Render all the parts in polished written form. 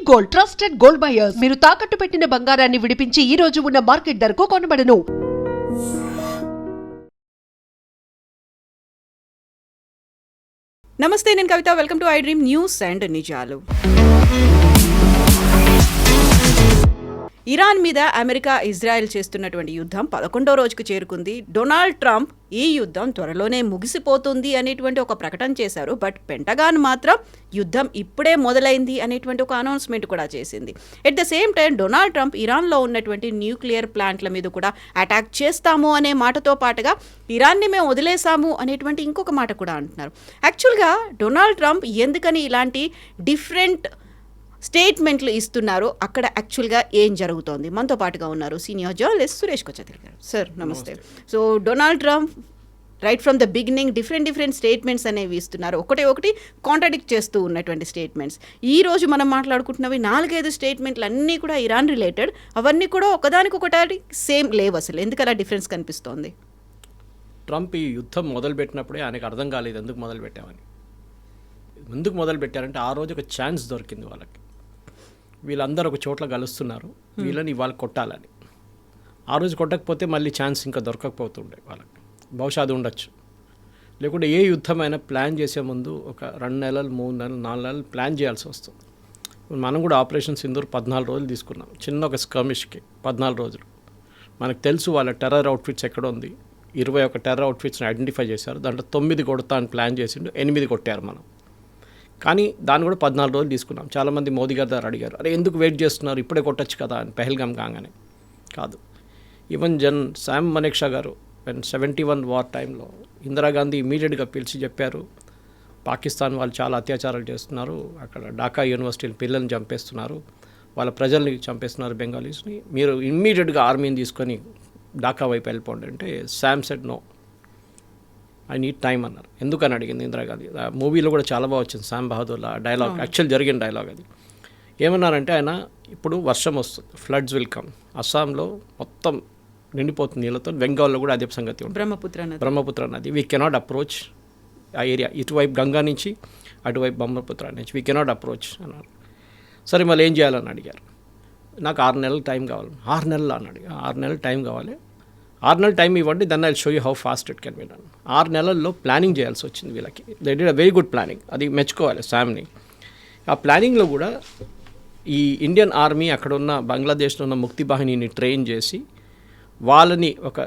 Gold, trusted gold buyers. మీరు తాకట్టు పెట్టిన బంగారాన్ని విడిపించి ఈ రోజు ఉన్న మార్కెట్ ధరకు కొనబడను. నమస్తే, నేను Kavitha. Welcome to I dream news and నిజాలు. ఇరాన్ మీద అమెరికా, ఇజ్రాయెల్ చేస్తున్నటువంటి యుద్ధం 11వ రోజుకు చేరుకుంది. డొనాల్డ్ ట్రంప్ ఈ యుద్ధం త్వరలోనే ముగిసిపోతుంది అనేటువంటి ఒక ప్రకటన చేశారు. బట్ పెంటగాన్ మాత్రం యుద్ధం ఇప్పుడే మొదలైంది అనేటువంటి ఒక అనౌన్స్మెంట్ కూడా చేసింది. At the same time Donald Trump ఇరాన్లో ఉన్నటువంటి న్యూక్లియర్ ప్లాంట్ల మీద కూడా అటాక్ చేస్తాము అనే మాటతో పాటుగా ఇరాన్ని మేము వదిలేసాము అనేటువంటి ఇంకొక మాట కూడా అంటున్నారు. యాక్చువల్గా డొనాల్డ్ ట్రంప్ ఎందుకని ఇలాంటి డిఫరెంట్ స్టేట్మెంట్లు ఇస్తున్నారు, అక్కడ యాక్చువల్గా ఏం జరుగుతోంది? మనతో పాటుగా ఉన్నారు సీనియర్ జర్నలిస్ట్ సురేష్ కొచ్చతిల్ గారు. సార్ నమస్తే. So Donald Trump right from the beginning different statements అనేవి ఇస్తున్నారు. ఒకటి కాంట్రాడిక్ట్ చేస్తూ ఉన్నటువంటి స్టేట్మెంట్స్. ఈ రోజు మనం మాట్లాడుకుంటున్నవి 4-5 స్టేట్మెంట్లు అన్నీ కూడా ఇరాన్ రిలేటెడ్. అవన్నీ కూడా ఒకదానికొకటి సేమ్ లేవు. అసలు ఎందుకు అలా డిఫరెన్స్ కనిపిస్తోంది? ట్రంప్ ఈ యుద్ధం మొదలుపెట్టినప్పుడే ఆయనకు అర్థం కాలేదు ఎందుకు మొదలుపెట్టామని. ఎందుకు మొదలుపెట్టారంటే ఆ రోజు ఒక ఛాన్స్ దొరికింది వాళ్ళకి. వీళ్ళందరూ ఒక చోట్ల కలుస్తున్నారు, వీళ్ళని ఇవాళ కొట్టాలని. ఆ రోజు కొట్టకపోతే మళ్ళీ ఛాన్స్ ఇంకా దొరకకపోతుండే వాళ్ళకి. బహుశా అది ఉండొచ్చు. లేకుంటే ఏ యుద్ధమైనా ప్లాన్ చేసే ముందు ఒక 2 నెలలు, 3 నెలలు, 4 నెలలు ప్లాన్ చేయాల్సి వస్తుంది. మనం కూడా ఆపరేషన్ సింధూర్ 14 రోజులు తీసుకున్నాం. చిన్న ఒక స్కర్మిష్కి 14 రోజులు. మనకు తెలుసు వాళ్ళ టెర్రర్ అవుట్ఫిట్స్ ఎక్కడ ఉంది. 21 టెర్రర్ అవుట్ఫిట్స్ని ఐడెంటిఫై చేశారు. దాంట్లో 9 కొడతా అని ప్లాన్ చేసిండు, 8 కొట్టారు మనం. కానీ దాన్ని కూడా 14 రోజులు తీసుకున్నాం. చాలామంది మోదీ గారి దగ్గర అడిగారు, అరే ఎందుకు వెయిట్ చేస్తున్నారు, ఇప్పుడే కొట్టచ్చు కదా అని. పెహల్గామ్ కాగానే కాదు. ఈవెన్ శామ్ మనెక్షా గారు 71 వార్ టైంలో ఇందిరాగాంధీ ఇమీడియట్గా పిలిచి చెప్పారు, పాకిస్తాన్ వాళ్ళు చాలా అత్యాచారాలు చేస్తున్నారు, అక్కడ ఢాకా యూనివర్సిటీని పిల్లల్ని చంపేస్తున్నారు, వాళ్ళ ప్రజల్ని చంపేస్తున్నారు బెంగాలీస్ని, మీరు ఇమ్మీడియట్గా ఆర్మీని తీసుకొని ఢాకా వైపు వెళ్ళిపోండి అంటే Sam said no, I need time అన్నారు. ఎందుకని అడిగింది ఇందిరాగాంధీ. ఆ మూవీలో కూడా చాలా బాగా వచ్చింది శామ్ బహదూర్లో డైలాగ్, యాక్చువల్ జరిగిన డైలాగ్ అది. ఏమన్నారంటే ఆయన, ఇప్పుడు వర్షం వస్తుంది, ఫ్లడ్స్ విల్ కమ్, అస్సాంలో మొత్తం నిండిపోతుంది నీళ్ళతో, బెంగాల్లో కూడా అదే సంగతి ఉంటుంది, బ్రహ్మపుత్ర నది, వీ కెనాట్ అప్రోచ్ ఆ ఏరియా, ఇటువైపు గంగా నుంచి అటువైపు బ్రహ్మపుత్ర నుంచి వీ కెనాట్ అప్రోచ్ అన్నారు. సరే మళ్ళీ ఏం చేయాలని అడిగారు. నాకు 6 నెలలు టైం కావాలి. 6 నెలలు అని అడిగా. 6 నెలలు టైం కావాలి, 6 నెలలు టైం ఇవ్వండి, then I show you how fast it can be done. 6 నెలల్లో ప్లానింగ్ చేయాల్సి వచ్చింది వీళ్ళకి. They did a very good planning, అది మెచ్చుకోవాలి శామ్ని. ఆ ప్లానింగ్లో కూడా ఈ ఇండియన్ ఆర్మీ అక్కడ ఉన్న బంగ్లాదేశ్లో ఉన్న ముక్తి బాహినీని ట్రైన్ చేసి వాళ్ళని ఒక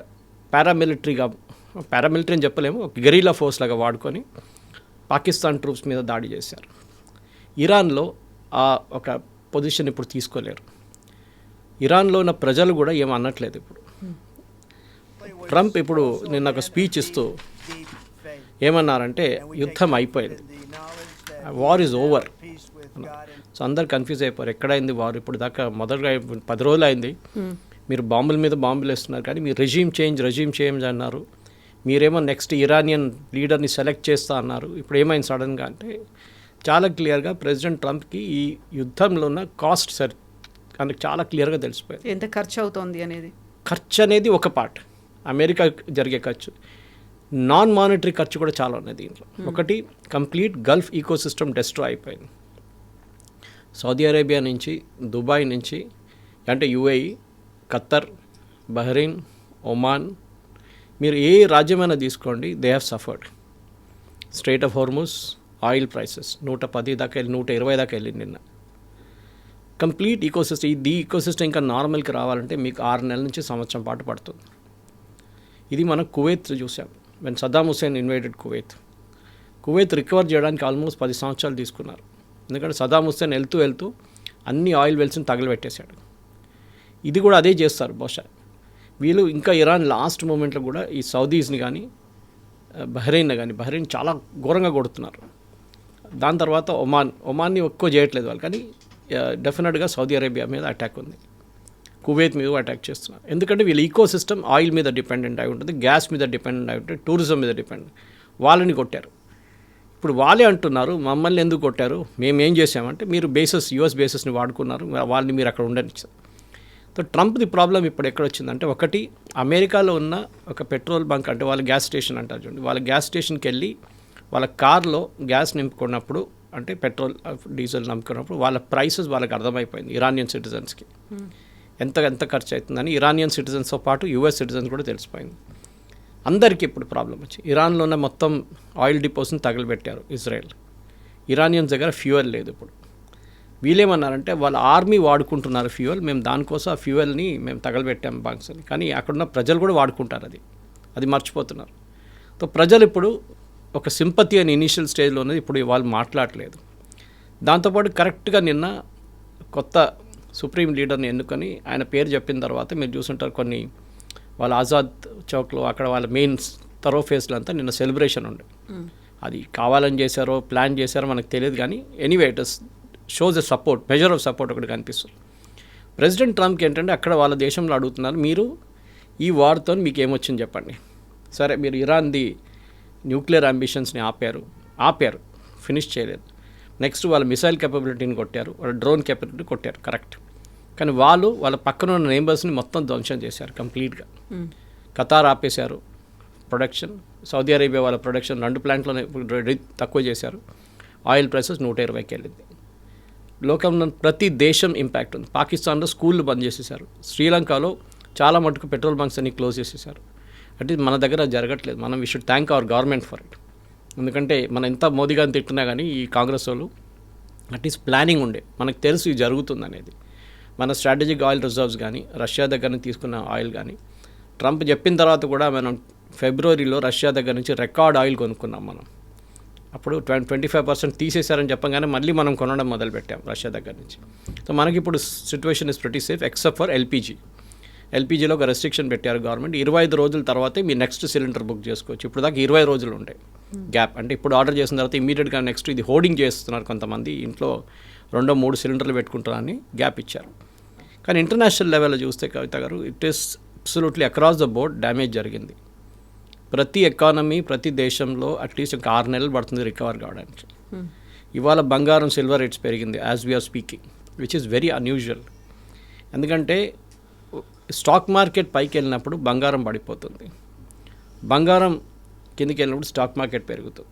పారామిలిటరీ అని చెప్పలేము, ఒక గెరిలా ఫోర్స్ లాగా వాడుకొని పాకిస్తాన్ ట్రూప్స్ మీద దాడి చేశారు. ఇరాన్లో ఆ ఒక పొజిషన్ ఇప్పుడు తీసుకోలేరు. ఇరాన్లో ఉన్న ప్రజలు కూడా ఏం అనట్లేదు ఇప్పుడు. ట్రంప్ ఇప్పుడు నిన్న ఒక స్పీచ్ ఇస్తూ ఏమన్నారంటే యుద్ధం అయిపోయింది, వార్ ఈజ్ ఓవర్. సో అందరు కన్ఫ్యూజ్ అయిపోయారు, ఎక్కడైంది వార్, ఇప్పుడు దాకా మొదటగా 10 రోజులు అయింది, మీరు బాంబుల మీద బాంబులు వేస్తున్నారు, కానీ మీరు రెజీమ్ చేంజ్ అన్నారు, మీరేమో నెక్స్ట్ ఇరానియన్ లీడర్ని సెలెక్ట్ చేస్తా అన్నారు, ఇప్పుడు ఏమైంది సడన్గా అంటే చాలా క్లియర్గా ప్రెసిడెంట్ ట్రంప్కి ఈ యుద్ధంలో ఉన్న కాస్ట్ అందుకు చాలా క్లియర్గా తెలిసిపోయింది. ఎంత ఖర్చు అవుతోంది అనేది. ఖర్చు అనేది ఒక పార్ట్, అమెరికా జరిగే ఖర్చు, నాన్ మానిటరీ ఖర్చు కూడా చాలా ఉన్నాయి దీంట్లో. ఒకటి, కంప్లీట్ గల్ఫ్ ఈకోసిస్టమ్ డిస్ట్రాయ్ అయిపోయింది. సౌదీ అరేబియా నుంచి, దుబాయ్ నుంచి, అంటే యుఏఈ, ఖత్తర్, బహ్రెయిన్, ఒమాన్, మీరు ఏ రాజ్యమైనా తీసుకోండి, they have suffered. Straight of Hormuz, oil prices 110 దాకా వెళ్ళి 120 దాకా వెళ్ళింది నిన్న. కంప్లీట్ ఈకోసిస్టమ్, ఈ ఈకోసిస్టమ్ ఇంకా నార్మల్కి రావాలంటే మీకు 6 నెలల నుంచి సంవత్సరం పాటు పడుతుంది. ఇది మనం కువైత్ చూసాం, when Saddam Hussein invaded Kuwait recover చేయడానికి ఆల్మోస్ట్ 10 సంవత్సరాలు తీసుకున్నారు. ఎందుకంటే సద్దాం హుస్సేన్ వెళ్తూ అన్ని ఆయిల్ వెల్స్ని తగలబెట్టేశాడు. ఇది కూడా అదే చేస్తారు బహుశా వీళ్ళు. ఇంకా ఇరాన్ లాస్ట్ మూమెంట్లో కూడా ఈ సౌదీస్ని కానీ బహ్రెయిన్ చాలా ఘోరంగా కొడుతున్నారు. దాని తర్వాత ఒమాన్ని ఎక్కువ చేయట్లేదు వాళ్ళు, కానీ డెఫినెట్గా సౌదీ అరేబియా మీద అటాక్ ఉంది, కువైత్ మీద అటాక్ చేస్తున్నారు. ఎందుకంటే వీళ్ళ ఈకో సిస్టమ్ ఆయిల్ మీద డిపెండెంట్ అయి ఉంటుంది, గ్యాస్ మీద డిపెండెంట్ అయి ఉంటుంది, టూరిజం మీద డిపెండెంట్. వాళ్ళని కొట్టారు. ఇప్పుడు వాళ్ళే అంటున్నారు, మమ్మల్ని ఎందుకు కొట్టారు, మేము ఏం చేసామంటే మీరు యుఎస్ బేసెస్ని వాడుకున్నారు, వాళ్ళని మీరు అక్కడ ఉండనిచ్చారు. సో ట్రంప్ది ప్రాబ్లం ఇప్పుడు ఎక్కడ వచ్చిందంటే, ఒకటి అమెరికాలో ఉన్న ఒక పెట్రోల్ బంక్, అంటే వాళ్ళ గ్యాస్ స్టేషన్ అంటారు చూడండి, వాళ్ళ గ్యాస్ స్టేషన్కి వెళ్ళి వాళ్ళ కార్లో గ్యాస్ నింపుకున్నప్పుడు అంటే పెట్రోల్ డీజిల్ నమ్ముకున్నప్పుడు వాళ్ళ ప్రైసెస్ వాళ్ళకి అర్థమైపోయింది ఇరానియన్ సిటిజన్స్కి ఎంత ఖర్చు అవుతుందని. ఇరానియన్ సిటిజన్స్తో పాటు యూఎస్ సిటిజన్స్ కూడా తెలిసిపోయింది. అందరికీ ఇప్పుడు ప్రాబ్లం వచ్చి ఇరాన్లో ఉన్న మొత్తం ఆయిల్ డిపోస్ని తగలబెట్టారు ఇజ్రాయెల్. ఇరానియన్స్ దగ్గర ఫ్యూయల్ లేదు ఇప్పుడు. వీళ్ళేమన్నారంటే వాళ్ళ ఆర్మీ వాడుకుంటున్నారు ఫ్యూయల్, మేము దానికోసం ఆ ఫ్యూయల్ని మేము తగలబెట్టాము బాంక్స్ అని. కానీ అక్కడున్న ప్రజలు కూడా వాడుకుంటారు, అది మర్చిపోతున్నారు. సో ప్రజలు ఇప్పుడు ఒక సింపతి అని ఇనీషియల్ స్టేజ్లో ఉన్నది, ఇప్పుడు వాళ్ళు మాట్లాడలేదు. దాంతోపాటు కరెక్ట్గా నిన్న కొత్త సుప్రీం లీడర్ని ఎన్నుకొని ఆయన పేరు చెప్పిన తర్వాత మీరు చూసుంటారు కొన్ని వాళ్ళ ఆజాద్ చౌక్లో అక్కడ వాళ్ళ మెయిన్ థరోఫేస్లో అంతా నిన్న సెలబ్రేషన్ ఉండే. అది కావాలని చేశారో ప్లాన్ చేశారో మనకు తెలియదు, కానీ anyway it shows a support, measure of support ఒకటి కనిపిస్తుంది. ప్రెసిడెంట్ ట్రంప్కి ఏంటంటే అక్కడ వాళ్ళ దేశంలో అడుగుతున్నారు, మీరు ఈ వార్తో మీకు ఏమొచ్చింది చెప్పండి. సరే మీరు ఇరాన్ది న్యూక్లియర్ అంబిషన్స్ని ఆపారు, ఫినిష్ చేయలేదు. నెక్స్ట్ వాళ్ళ మిసైల్ కెపబిలిటీని కొట్టారు, వాళ్ళ డ్రోన్ కెపబిలిటీ కొట్టారు, కరెక్ట్. కానీ వాళ్ళ పక్కన ఉన్న నేబర్స్ని మొత్తం ధ్వంసం చేశారు కంప్లీట్గా. ఖతార్ ఆపేశారు ప్రొడక్షన్, సౌదీ అరేబియా వాళ్ళ ప్రొడక్షన్ 2 ప్లాంట్లోనే తక్కువ చేశారు. ఆయిల్ ప్రైసెస్ 120కి వెళ్ళింది. లోకంలో ప్రతి దేశం ఇంపాక్ట్ ఉంది. పాకిస్తాన్లో స్కూళ్ళు బంద్ చేసేసారు. శ్రీలంకలో చాలా మటుకు పెట్రోల్ బంక్స్ అన్ని క్లోజ్ చేసేసారు. అంటే మన దగ్గర జరగట్లేదు. మనం we should thank our government for it. ఎందుకంటే మనం ఎంత మోదీ గారిని తిట్టున్నా కానీ ఈ కాంగ్రెస్ వాళ్ళు అట్లీస్ట్ ప్లానింగ్ ఉండే, మనకు తెలుసు ఇది జరుగుతుంది అనేది. మన స్ట్రాటజిక్ ఆయిల్ రిజర్వ్స్ కానీ రష్యా దగ్గర నుంచి తీసుకున్న ఆయిల్ కానీ ట్రంప్ చెప్పిన తర్వాత కూడా మనం ఫిబ్రవరిలో రష్యా దగ్గర నుంచి రికార్డ్ ఆయిల్ కొనుక్కున్నాం మనం. అప్పుడు 25% తీసేశారని చెప్పగానే మళ్ళీ మనం కొనడం మొదలుపెట్టాం రష్యా దగ్గర నుంచి. సో మనకి ఇప్పుడు situation is pretty safe except for ఎల్పీజీలో ఒక రెస్ట్రిక్షన్ పెట్టారు గవర్నమెంట్. 25 రోజుల తర్వాతే మీ నెక్స్ట్ సిలిండర్ బుక్ చేసుకోవచ్చు. ఇప్పుడు దాకా 20 రోజులు ఉంటాయి గ్యాప్. అంటే ఇప్పుడు ఆర్డర్ చేసిన తర్వాత ఇమీడియట్గా నెక్స్ట్ ఇది హోర్డింగ్ చేస్తున్నారు కొంతమంది, ఇంట్లో 2-3 సిలిండర్లు పెట్టుకుంటారని గ్యాప్ ఇచ్చారు. కానీ ఇంటర్నేషనల్ లెవెల్లో చూస్తే కవిత గారు it is absolutely across the board damage జరిగింది. ప్రతి ఎకానమీ ప్రతి దేశంలో అట్లీస్ట్ ఇంకా 6 నెలలు పడుతుంది రికవర్ కావడానికి. ఇవాళ బంగారం సిల్వర్ రేట్స్ పెరిగింది as we are speaking, which is very unusual. ఎందుకంటే స్టాక్ మార్కెట్ పైకి వెళ్ళినప్పుడు బంగారం పడిపోతుంది, బంగారం కిందికి వెళ్ళినప్పుడు స్టాక్ మార్కెట్ పెరుగుతుంది.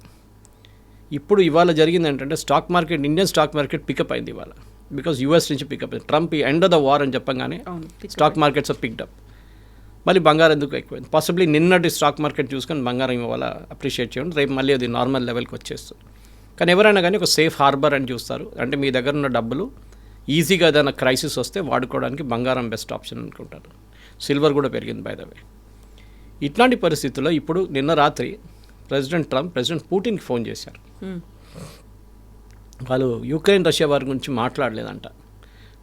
ఇప్పుడు ఇవాళ జరిగింది ఏంటంటే stock market, Indian stock market pickup అయింది ఇవాళ, బికాజ్ యూఎస్ నుంచి పికప్ అయింది. Trump end of the war అని చెప్పగానే స్టాక్ మార్కెట్స్ పిక్డప్. మళ్ళీ బంగారం ఎందుకు ఎక్కువైంది? పాసిబ్లీ నిన్నటి స్టాక్ మార్కెట్ చూసుకొని బంగారం ఇవాళ అప్రిషియేట్ చేయండి, రేపు మళ్ళీ అది నార్మల్ లెవెల్కి వచ్చేస్తుంది. కానీ ఎవరైనా కానీ ఒక సేఫ్ హార్బర్ అని చూస్తారు. అంటే మీ దగ్గర ఉన్న డబ్బులు ఈజీగా ఏదైనా క్రైసిస్ వస్తే వాడుకోవడానికి బంగారం బెస్ట్ ఆప్షన్ అనుకుంటారు. సిల్వర్ కూడా పెరిగింది బై ద వే. ఇట్లాంటి పరిస్థితుల్లో ఇప్పుడు నిన్న రాత్రి ప్రెసిడెంట్ ట్రంప్ ప్రెసిడెంట్ పుటిన్కి ఫోన్ చేశారు. వాళ్ళు యుక్రెయిన్ రష్యా వారి గురించి మాట్లాడలేదంట,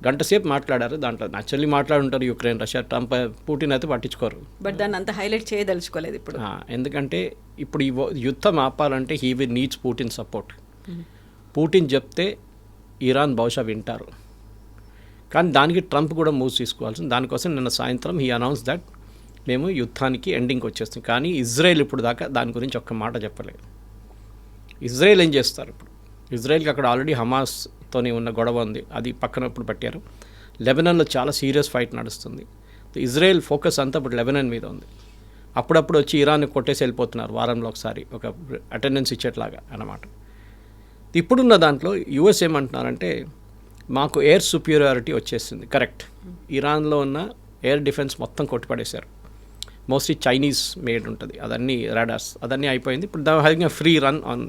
గంట సేపు మాట్లాడారు. దాంట్లో నచ్చల్లి మాట్లాడుంటారు యుక్రెయిన్ రష్యా, ట్రంప్ పుటిన్ అయితే పట్టించుకోరు. బట్ దాన్ని అంత హైలైట్ చేయదలుచుకోలేదు ఇప్పుడు. ఎందుకంటే ఇప్పుడు ఈ యుద్ధం ఆపాలంటే he will needs Putin support. Putin చెప్తే ఇరాన్ బహుశా వింటారు, కానీ దానికి ట్రంప్ కూడా మూవ్స్ తీసుకోవాల్సింది. దానికోసం నిన్న సాయంత్రం హీ అనౌన్స్ దట్ మేము యుద్ధానికి ఎండింగ్కి వచ్చేస్తాం. కానీ ఇజ్రాయెల్ ఇప్పుడు దాకా దాని గురించి ఒక్క మాట చెప్పలేదు. ఇజ్రాయెల్ ఏం చేస్తారు ఇప్పుడు? ఇజ్రాయెల్కి అక్కడ ఆల్రెడీ హమాస్తోనే ఉన్న గొడవ ఉంది, అది పక్కన ఇప్పుడు పెట్టారు. లెబనాన్లో చాలా సీరియస్ ఫైట్ నడుస్తుంది. ఇజ్రాయెల్ ఫోకస్ అంతా ఇప్పుడు లెబనాన్ మీద ఉంది. అప్పుడప్పుడు వచ్చి ఇరాన్ని కొట్టేసి వెళ్ళిపోతున్నారు, వారంలో ఒకసారి ఒక అటెండెన్స్ ఇచ్చేట్లాగా అన్నమాట. ఇప్పుడున్న దాంట్లో యూఎస్ ఏమంటున్నారంటే మాకు ఎయిర్ సుపీరియారిటీ వచ్చేసింది. కరెక్ట్, ఇరాన్లో ఉన్న ఎయిర్ డిఫెన్స్ మొత్తం కొట్టిపడేశారు. మోస్ట్లీ చైనీస్ మేడ్ ఉంటుంది, అదన్నీ రాడార్స్ అదన్నీ అయిపోయింది. ఇప్పుడు the having a free run on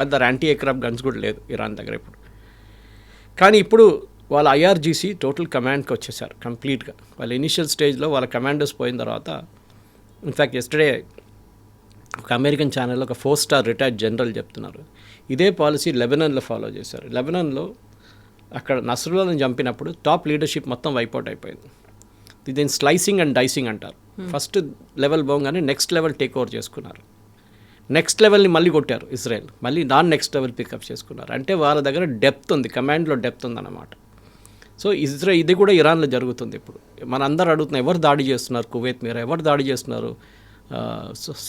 other anti aircraft guns కూడా లేదు ఇరాన్ దగ్గర ఇప్పుడు. కానీ ఇప్పుడు వాళ్ళ ఐఆర్జీసీ టోటల్ కమాండ్కి వచ్చేసారు కంప్లీట్గా. వాళ్ళ ఇనిషియల్ స్టేజ్లో వాళ్ళ కమాండర్స్ పోయిన తర్వాత, ఇన్ఫ్యాక్ట్ ఎస్టర్డే ఒక అమెరికన్ ఛానల్లో ఒక 4-స్టార్ రిటైర్డ్ జనరల్ చెప్తున్నారు ఇదే పాలసీ లెబనాన్లో ఫాలో చేశారు. లెబనాన్లో అక్కడ నస్రుల్లాని చంపినప్పుడు టాప్ లీడర్షిప్ మొత్తం వైపౌట్ అయిపోయింది. దీన్ని స్లైసింగ్ అండ్ డైసింగ్ అంటారు. ఫస్ట్ లెవెల్ పోగానే నెక్స్ట్ లెవెల్ టేక్ ఓవర్ చేసుకున్నారు. నెక్స్ట్ లెవెల్ని మళ్ళీ కొట్టారు ఇజ్రాయెల్, మళ్ళీ దాన్ని నెక్స్ట్ లెవెల్ పికప్ చేసుకున్నారు. అంటే వాళ్ళ దగ్గర డెప్త్ ఉంది, కమాండ్లో డెప్త్ ఉందన్నమాట. సో ఇది కూడా ఇరాన్లో జరుగుతుంది ఇప్పుడు. మన అందరూ అడుగుతున్నారు ఎవరు దాడి చేస్తున్నారు కువైత్ మీద, ఎవరు దాడి చేస్తున్నారు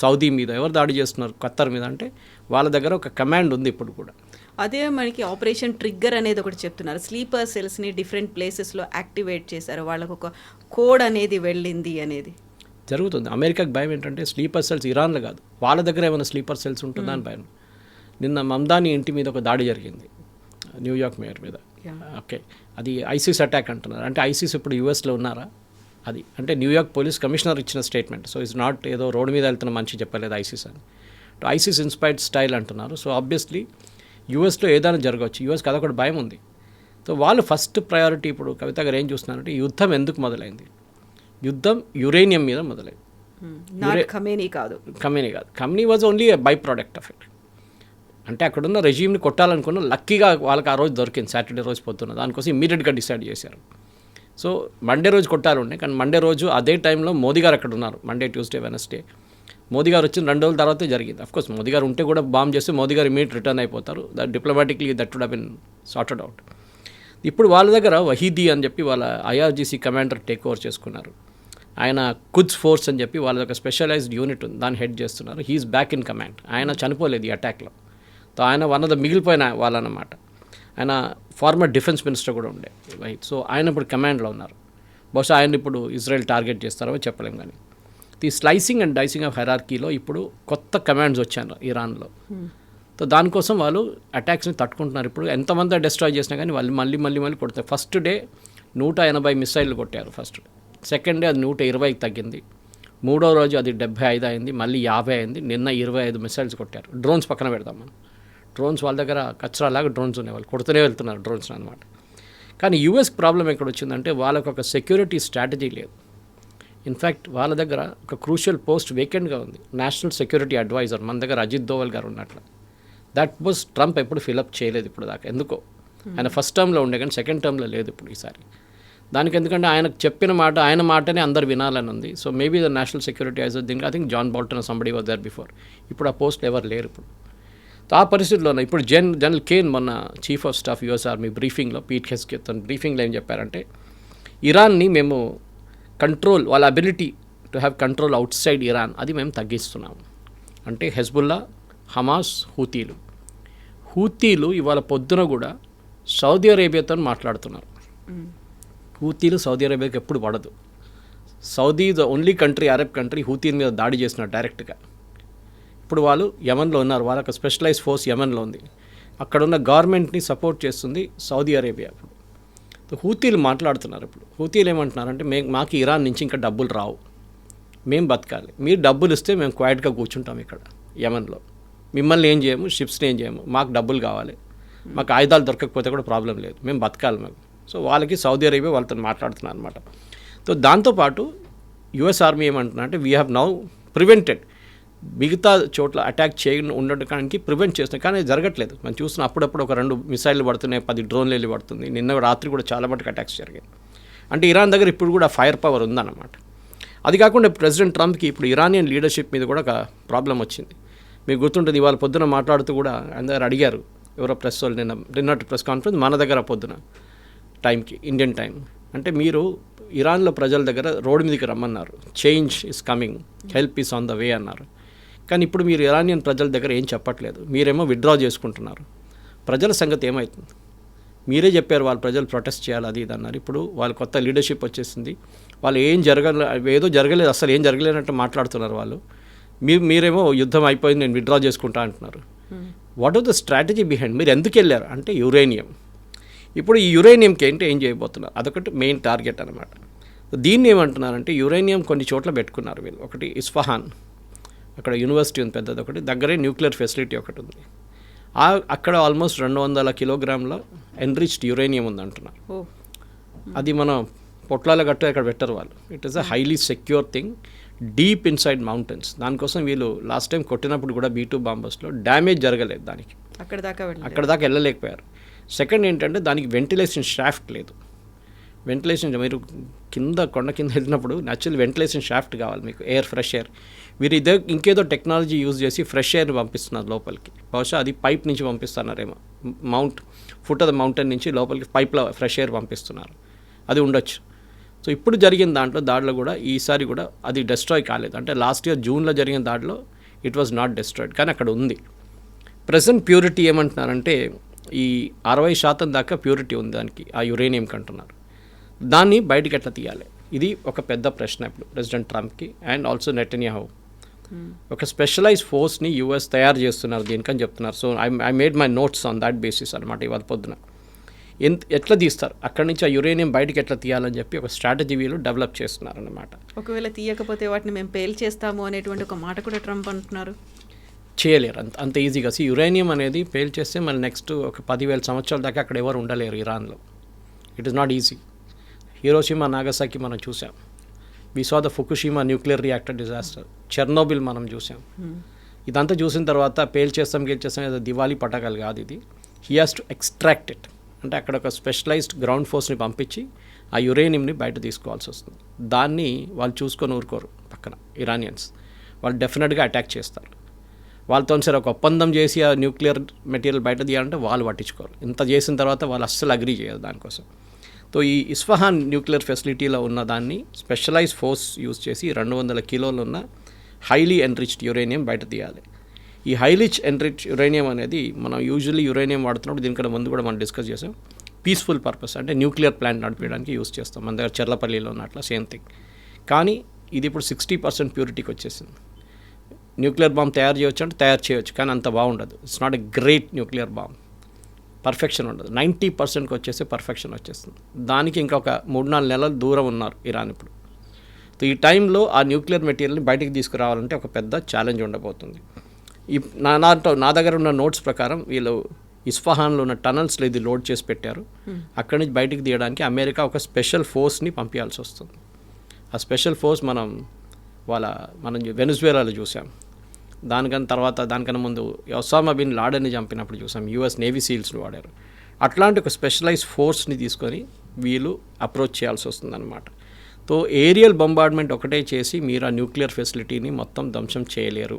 సౌదీ మీద, ఎవరు దాడి చేస్తున్నారు ఖత్తర్ మీద, అంటే వాళ్ళ దగ్గర ఒక కమాండ్ ఉంది ఇప్పుడు కూడా. అదే మనకి ఆపరేషన్ ట్రిగ్గర్ అనేది ఒకటి చెప్తున్నారు. స్లీపర్ సెల్స్ని డిఫరెంట్ ప్లేసెస్లో యాక్టివేట్ చేశారు, వాళ్ళకు ఒక కోడ్ అనేది వెళ్ళింది అనేది జరుగుతుంది. అమెరికాకి భయం ఏంటంటే స్లీపర్ సెల్స్ ఇరాన్లో కాదు, వాళ్ళ దగ్గర ఏమైనా స్లీపర్ సెల్స్ ఉంటుందా అని భయం. నిన్న మమ్దాని ఇంటి మీద ఒక దాడి జరిగింది, న్యూయార్క్ మేయర్ మీద. ఓకే, అది ఐసిస్ అటాక్ అంటున్నారు. అంటే ఐసిస్ ఇప్పుడు యూఎస్లో ఉన్నారా? అది అంటే న్యూయార్క్ పోలీస్ కమిషనర్ ఇచ్చిన స్టేట్మెంట్. సో ఇట్స్ నాట్ ఏదో రోడ్డు మీద వెళ్తున్న మనిషి చెప్పలేదు ఐసిస్ అని. ఐసిస్ ఇన్స్పైర్డ్ స్టైల్ అంటున్నారు. సో ఆబ్వియస్లీ యూఎస్లో ఏదైనా జరగవచ్చు. యూఎస్కి అదొకటి భయం ఉంది. సో వాళ్ళు ఫస్ట్ ప్రయారిటీ ఇప్పుడు కవిత గారు ఏం చూస్తున్నారంటే యుద్ధం ఎందుకు మొదలైంది? యుద్ధం యురేనియం మీద మొదలైంది. ఖమేనీ కాదు, Khamenei was only a by product of it. అంటే అక్కడున్న రెజీమ్ని కొట్టాలనుకున్న లక్కీగా వాళ్ళకి ఆ రోజు దొరికింది, సాటర్డే రోజు పొద్దున్న. దానికోసం ఇమీడియట్గా డిసైడ్ చేశారు. సో మండే రోజు కొట్టాలండే, కానీ మండే రోజు అదే టైంలో మోదీ గారు అక్కడ ఉన్నారు. మండే, ట్యూస్డే, వెనస్డే మోదీ గారు వచ్చిన 2 రోజుల తర్వాతే జరిగింది. అఫ్కోర్స్ మోదీ గారు ఉంటే కూడా బాంబ్ చేస్తే మోదీ గారు ఇమీడియట్ రిటర్న్ అయిపోతారు. That diplomatically that would have been sorted out. ఇప్పుడు వాళ్ళ దగ్గర వహీదీ అని చెప్పి వాళ్ళ ఐఆర్జీసీ కమాండర్ టేక్ ఓవర్ చేసుకున్నారు. ఆయన కుద్స్ ఫోర్స్ అని చెప్పి వాళ్ళ దగ్గర స్పెషలైజ్డ్ యూనిట్ ఉంది, దాన్ని హెడ్ చేస్తున్నారు. He is back in command. ఆయన చనిపోలేదు ఈ అటాక్లో. సో ఆయన వన్ ఆఫ్ ద మిగిలిపోయిన వాళ్ళనమాట. ఆయన ఫార్మర్ డిఫెన్స్ మినిస్టర్ కూడా ఉండే రైట్. సో ఆయన ఇప్పుడు కమాండ్లో ఉన్నారు. బహుశా ఆయన ఇప్పుడు ఇజ్రాయెల్ టార్గెట్ చేస్తారో చెప్పలేం. కానీ ఈ స్లైసింగ్ అండ్ డైసింగ్ ఆఫ్ హైరార్కీలో ఇప్పుడు కొత్త కమాండ్స్ వచ్చారు ఇరాన్లో. సో దానికోసం వాళ్ళు అటాక్స్ని తట్టుకుంటున్నారు. ఇప్పుడు ఎంతమంది డిస్ట్రాయ్ చేసినా కానీ వాళ్ళు మళ్ళీ కొడతారు. ఫస్ట్ డే 180 మిసైళ్ళు కొట్టారు ఫస్ట్ డే. సెకండ్ డే అది 120కి తగ్గింది. 3వ రోజు అది 75 అయింది, మళ్ళీ 50 అయింది. నిన్న 25 మిసైల్స్ కొట్టారు. డ్రోన్స్ పక్కన పెడదాం మనం. డ్రోన్స్ వాళ్ళ దగ్గర కచ్చరాలాగా డ్రోన్స్ ఉన్నాయి, వాళ్ళు కొడుతూనే వెళ్తున్నారు డ్రోన్స్ అనమాట. కానీ యూఎస్కి ప్రాబ్లం ఎక్కడ వచ్చిందంటే వాళ్ళకు ఒక సెక్యూరిటీ స్ట్రాటజీ లేదు. ఇన్ఫ్యాక్ట్ వాళ్ళ దగ్గర ఒక క్రూషియల్ పోస్ట్ వేకెంట్గా ఉంది, నేషనల్ సెక్యూరిటీ అడ్వైజర్. మన దగ్గర అజిత్ దోవల్ గారు ఉన్నట్లు. దట్ వాజ్ ట్రంప్ ఎప్పుడు ఫిలప్ చేయలేదు ఇప్పుడు దాకా. ఎందుకో ఆయన ఫస్ట్ టర్మ్లో ఉండే కానీ సెకండ్ టర్మ్లో లేదు ఇప్పుడు ఈసారి. దానికి ఎందుకంటే ఆయనకు చెప్పిన మాట ఆయన మాటనే అందరు వినాలని ఉంది. So maybe the national security adviser దీనికి I think John Bolton somebody was there before. ఇప్పుడు ఆ పోస్ట్ ఎవరు లేరు ఇప్పుడు. ఆ పరిస్థితిలోనే ఇప్పుడు జనరల్ కేన్ మొన్న chief of staff US army బ్రీఫింగ్లో పీట్ హెస్కే తన బ్రీఫింగ్లో ఏం చెప్పారంటే ఇరాన్ని మేము కంట్రోల్, వాళ్ళ ability to have control outside Iran అది మేము తగ్గిస్తున్నాము. అంటే హెజ్బుల్లా, హమాస్, హూతీలు ఇవాళ పొద్దున కూడా సౌదీ అరేబియాతో మాట్లాడుతున్నారు. హూతీలు సౌదీ అరేబియాకి ఎప్పుడు పడదు. Saudi the only country, Arab country హూతీల మీద దాడి చేస్తున్నారు డైరెక్ట్గా. ఇప్పుడు వాళ్ళు యమన్లో ఉన్నారు, వాళ్ళకి స్పెషలైజ్ ఫోర్స్ యమన్లో ఉంది. అక్కడున్న గవర్నమెంట్ని సపోర్ట్ చేస్తుంది సౌదీ అరేబియా. ఇప్పుడు హూతీలు మాట్లాడుతున్నారు. ఇప్పుడు హూతీలు ఏమంటున్నారంటే మాకు ఇరాన్ నుంచి ఇంకా డబ్బులు రావు, మేము బతకాలి, మీరు డబ్బులు ఇస్తే మేము క్వైట్గా కూర్చుంటాం ఇక్కడ యమన్లో, మిమ్మల్ని ఏం చేయము, షిప్స్ని ఏం చేయము, మాకు డబ్బులు కావాలి, మాకు ఆయుధాలు దొరకకపోతే కూడా ప్రాబ్లం లేదు, మేము బతకాలి మేము. సో వాళ్ళకి సౌదీ అరేబియా వాళ్ళతో మాట్లాడుతున్నారు అనమాట. సో దాంతోపాటు యుఎస్ ఆర్మీ ఏమంటున్నా అంటే వీ హ్యావ్ నౌ ప్రివెంటెడ్, మిగతా చోట్ల అటాక్ చేయకుండా ఉండడానికి ప్రివెంట్ చేస్తున్నాం. కానీ అది జరగట్లేదు. మనం చూస్తున్నాం అప్పుడప్పుడు ఒక 2 మిసైళ్ళు పడుతున్నాయి, 10 డ్రోన్లు వెళ్ళి పడుతుంది. నిన్న రాత్రి కూడా చాలా మటుకు అటాక్స్ జరిగాయి. అంటే ఇరాన్ దగ్గర ఇప్పుడు కూడా ఫైర్ పవర్ ఉందన్నమాట. అది కాకుండా ప్రెసిడెంట్ ట్రంప్కి ఇప్పుడు ఇరానియన్ లీడర్షిప్ మీద కూడా ఒక ప్రాబ్లం వచ్చింది. మీకు గుర్తుంటుంది, ఇవాళ పొద్దున మాట్లాడుతూ కూడా అందరు అడిగారు ఎవరో ప్రెస్ వాళ్ళు, నిన్నటి ప్రెస్ కాన్ఫరెన్స్ మన దగ్గర పొద్దున టైంకి ఇండియన్ టైం, అంటే మీరు ఇరాన్లో ప్రజల దగ్గర రోడ్డు మీదకి రమ్మన్నారు, change is coming, help is on the way అన్నారు. కానీ ఇప్పుడు మీరు ఇరానియన్ ప్రజల దగ్గర ఏం చెప్పట్లేదు, మీరేమో విత్డ్రా చేసుకుంటున్నారు. ప్రజల సంగతి ఏమవుతుంది? మీరే చెప్పారు వాళ్ళ ప్రజలు ప్రొటెస్ట్ చేయాలి అది ఇది అన్నారు. ఇప్పుడు వాళ్ళ కొత్త లీడర్షిప్ వచ్చేసింది, వాళ్ళు ఏదో జరగలేదు, అసలు ఏం జరగలేనట్టు మాట్లాడుతున్నారు వాళ్ళు. మీరేమో యుద్ధం అయిపోయింది నేను విత్డ్రా చేసుకుంటా అంటున్నారు. What are the strategy behind? మీరు ఎందుకు వెళ్ళారు అంటే యురేనియం. ఇప్పుడు ఈ యురేనియంకి ఏంటి ఏం చేయబోతున్నారు, అదొకటి మెయిన్ టార్గెట్ అనమాట. దీన్ని ఏమంటున్నారంటే యురేనియం కొన్ని చోట్ల పెట్టుకున్నారు వీళ్ళు. ఒకటి ఇస్ఫహాన్, అక్కడ యూనివర్సిటీ ఉంది పెద్దది ఒకటి, దగ్గరే న్యూక్లియర్ ఫెసిలిటీ ఒకటి ఉంది. అక్కడ ఆల్మోస్ట్ 200 కిలోగ్రాముల ఎన్రిచ్డ్ యురేనియం ఉంది అంటున్నారు. అది మన పొట్లాల గట్టు అక్కడ పెట్టరు వాళ్ళు. It is a highly secure thing deep inside mountains. దానికోసం వీళ్ళు లాస్ట్ టైం కొట్టినప్పుడు కూడా B-2 బాంబర్స్లో డ్యామేజ్ జరగలేదు, దానికి అక్కడ దాకా వెళ్ళలేకపోయారు. సెకండ్ ఏంటంటే దానికి వెంటిలేషన్ షాఫ్ట్ లేదు. వెంటిలేషన్ మీరు కొండ కింద వెళ్ళినప్పుడు న్యాచురల్ వెంటిలేషన్ షాఫ్ట్ కావాలి మీకు, ఎయిర్, ఫ్రెష్ ఎయిర్. వీరు ఇంకేదో టెక్నాలజీ యూజ్ చేసి ఫ్రెష్ ఎయిర్ని పంపిస్తున్నారు లోపలికి. బహుశా అది పైప్ నుంచి పంపిస్తున్నారేమో, ఫుట్ ఆఫ్ ద మౌంటైన్ నుంచి లోపలికి పైప్లో ఫ్రెష్ ఎయిర్ పంపిస్తున్నారు, అది ఉండొచ్చు. సో ఇప్పుడు జరిగిన దాడిలో కూడా ఈసారి కూడా అది డిస్ట్రాయ్ కాలేదు. అంటే లాస్ట్ ఇయర్ జూన్లో జరిగిన దాడిలో ఇట్ వాజ్ నాట్ డిస్ట్రాయిడ్, కానీ అక్కడ ఉంది. ప్రెజెంట్ ప్యూరిటీ ఏమంటున్నారంటే ఈ 60% దాకా ప్యూరిటీ ఉంది దానికి, ఆ యురేనియంకి అంటున్నారు. దాన్ని బయటికి ఎట్లా తీయాలి, ఇది ఒక పెద్ద ప్రశ్న ఇప్పుడు ప్రెసిడెంట్ ట్రంప్కి అండ్ ఆల్సో నెటన్యాహు. ఒక స్పెషలైజ్ ఫోర్స్ని యూఎస్ తయారు చేస్తున్నారు దీనికని చెప్తున్నారు. So I made my notes on that basis అనమాట ఇవాళ పొద్దున. ఎట్లా తీస్తారు అక్కడి నుంచి ఆ యురేనియం బయటకు ఎట్లా తీయాలని చెప్పి ఒక స్ట్రాటజీ వీళ్ళు డెవలప్ చేస్తున్నారు అన్నమాట. ఒకవేళ తీయకపోతే వాటిని మేము పేల్చేస్తాము అనేటువంటి ఒక మాట కూడా ట్రంప్ అంటున్నారు. చేయలేరు అంత ఈజీగా. యురేనియం అనేది పేల్చేస్తే మళ్ళీ నెక్స్ట్ ఒక 10,000 సంవత్సరాల దాకా అక్కడ ఎవరు ఉండలేరు ఇరాన్లో. It is not easy. Hiroshima Nagasaki మనం చూసాం. We saw the Fukushima nuclear reactor disaster. Chernobyl మనం చూసాం. ఇదంతా చూసిన తర్వాత పేల్చేస్తాం ఏదో దివాళీ పటాకాలు కాదు ఇది. He has to extract it. అంటే అక్కడ ఒక స్పెషలైజ్డ్ గ్రౌండ్ ఫోర్స్ని పంపించి ఆ యురేనియంని బయట తీసుకోవాల్సి వస్తుంది. దాన్ని వాళ్ళు చూసుకొని ఊరుకోరు. పక్కన ఇరానియన్స్ వాళ్ళు డెఫినెట్గా అటాక్ చేస్తారు. వాళ్ళతో సరే ఒక ఒప్పందం చేసి ఆ న్యూక్లియర్ మెటీరియల్ బయట తీయాలంటే వాళ్ళు పట్టించుకోరు. ఇంత చేసిన తర్వాత వాళ్ళు అస్సలు అగ్రీ చేయరు దానికోసం. సో ఈ ఇస్ఫహాన్ న్యూక్లియర్ ఫెసిలిటీలో ఉన్న దాన్ని స్పెషలైజ్ ఫోర్స్ యూజ్ చేసి 200 కిలోలు ఉన్న హైలీ ఎన్రిచ్డ్ యురేనియం బయట తీయాలి. ఈ హైలీ ఎన్రిచ్ యురేనియం అనేది మనం యూజువల్లీ యురేనియం వాడుతున్నప్పుడు దీనికన్నా ముందు కూడా మనం డిస్కస్ చేసాం. పీస్ఫుల్ పర్పస్ అంటే న్యూక్లియర్ ప్లాంట్ నడిపించడానికి యూజ్ చేస్తాం. మన దగ్గర చెర్లపల్లిలో ఉన్నట్ల సేమ్ థింగ్. కానీ ఇది ఇప్పుడు 60% ప్యూరిటీకి వచ్చేసింది. న్యూక్లియర్ బాంబ్ తయారు చేయొచ్చు అంటే తయారు చేయొచ్చు, కానీ అంత బాగుండదు. It's not a great nuclear bomb. Perfection ఉండదు. 90%కి వచ్చేస్తే పర్ఫెక్షన్ వచ్చేస్తుంది. దానికి ఇంకొక 3-4 నెలలు దూరం ఉన్నారు ఇరాన్ ఇప్పుడు. సో ఈ టైంలో ఆ న్యూక్లియర్ మెటీరియల్ని బయటికి తీసుకురావాలంటే ఒక పెద్ద ఛాలెంజ్ ఉండబోతుంది. నా దగ్గర ఉన్న నోట్స్ ప్రకారం వీళ్ళు ఇస్ఫహాన్లో ఉన్న టనల్స్లో ఇది లోడ్ చేసి పెట్టారు. అక్కడి నుంచి బయటికి తీయడానికి అమెరికా ఒక స్పెషల్ ఫోర్స్ని పంపించాల్సి వస్తుంది. ఆ స్పెషల్ ఫోర్స్ మనం వెనిజువేలాలో చూసాం. దానికన్నా ముందు ఒసామా బిన్ లాడెన్ని చంపినప్పుడు చూసాం. యూఎస్ నేవీ సీల్స్ని వాడారు. అట్లాంటి ఒక స్పెషలైజ్ ఫోర్స్ని తీసుకొని వీళ్ళు అప్రోచ్ చేయాల్సి వస్తుందన్నమాట. సో ఏరియల్ బొంబార్డ్మెంట్ ఒకటే చేసి మీరు ఆ న్యూక్లియర్ ఫెసిలిటీని మొత్తం ధ్వంసం చేయలేరు.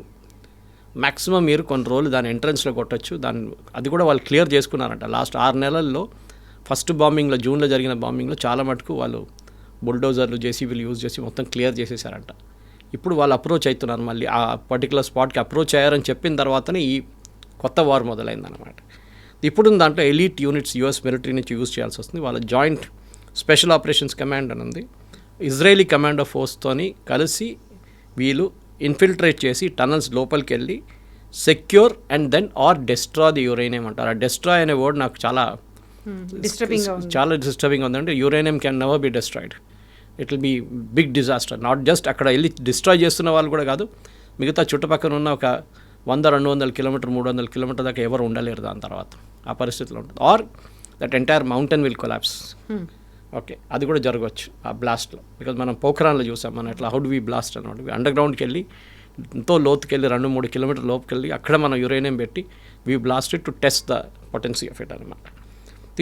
మ్యాక్సిమం మీరు కొన్ని రోజులు దాని ఎంట్రన్స్లో కొట్టచ్చు. అది కూడా వాళ్ళు క్లియర్ చేసుకున్నారంట. లాస్ట్ 6 నెలల్లో ఫస్ట్ బాంబింగ్లో జూన్లో జరిగిన బాంబింగ్లో చాలా మటుకు వాళ్ళు బుల్డోజర్లు జేసీబీలు యూజ్ చేసి మొత్తం క్లియర్ చేసేసారంట. ఇప్పుడు వాళ్ళు అప్రోచ్ అవుతున్నారు. మళ్ళీ ఆ పర్టికులర్ స్పాట్కి అప్రోచ్ అయ్యారని చెప్పిన తర్వాతనే ఈ కొత్త వార్ మొదలైందన్నమాట. ఇప్పుడు దాంట్లో ఎలీట్ యూనిట్స్ యూఎస్ మిలిటరీ నుంచి యూజ్ చేయాల్సి వస్తుంది. వాళ్ళ జాయింట్ స్పెషల్ ఆపరేషన్స్ కమాండ్ అని ఉంది. ఇజ్రాయేలీ కమాండో ఫోర్స్తోని కలిసి వీళ్ళు ఇన్ఫిల్ట్రేట్ చేసి టనల్స్ లోపలికి వెళ్ళి secure and then or destroy the uranium అంటారు. ఆ డెస్ట్రాయ్ అనే వర్డ్ నాకు చాలా డిస్టర్బింగ్ ఉందంటే uranium can never be destroyed. It will be big disaster. Not just అక్కడ వెళ్ళి డిస్ట్రాయ్ చేస్తున్న వాళ్ళు కూడా కాదు, మిగతా చుట్టుపక్కల ఉన్న ఒక 100-200 కిలోమీటర్ 300 కిలోమీటర్ దాకా ఎవరు ఉండలేరు దాని తర్వాత. ఆ పరిస్థితిలో ఉంటుంది. Or that entire mountain will collapse. Okay, అది కూడా జరగవచ్చు ఆ బ్లాస్ట్లో. బికాజ్ మనం పోఖ్రాన్లో చూసాం. మనం ఎట్లా హౌ డు వి బ్లాస్ట్ అనమాట. అండర్ గ్రౌండ్కి వెళ్ళి ఎంతో లోతుకి వెళ్ళి 2-3 కిలోమీటర్ లోపుకి వెళ్ళి అక్కడ మనం యురేనియం పెట్టి we blasted to test the potency of it అనమాట.